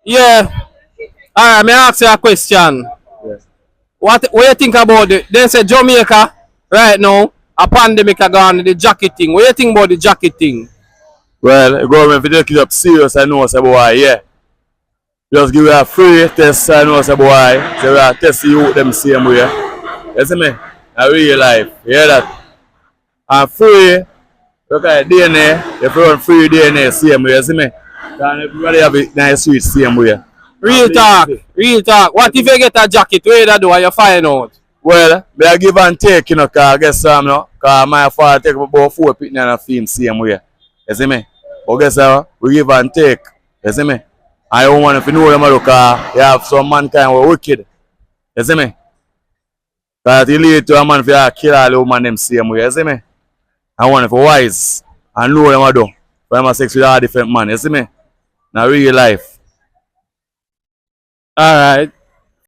Yeah. Alright, me ask you a question. Yes. What you think about it? They say Jamaica right now, a pandemic are gone, the jacket thing. What you think about the jacket thing? Well, the government, if they take it up serious, I know, say, boy, yeah. Just give you a free test, I know, say, boy. Say, we are testing you them same way. You see me? In real life. You hear that? And free, look at DNA, if you run free DNA, same way, you see me? And everybody have it nice sweet, same way. Real talk, real talk. What if you get a jacket? What you do and you find out? Well, they give and take, you know, cause I guess you know, cause my father take about 4 people and a film same way. You see me? But guess we give and take. You see me? I don't want if you know them look, you have some mankind who are wicked. You see me? Cause you lead to a man for you kill all the woman them same way, you see me? I want if wise and know them do. For them sex with all different man, you see me? Now real life. Alright.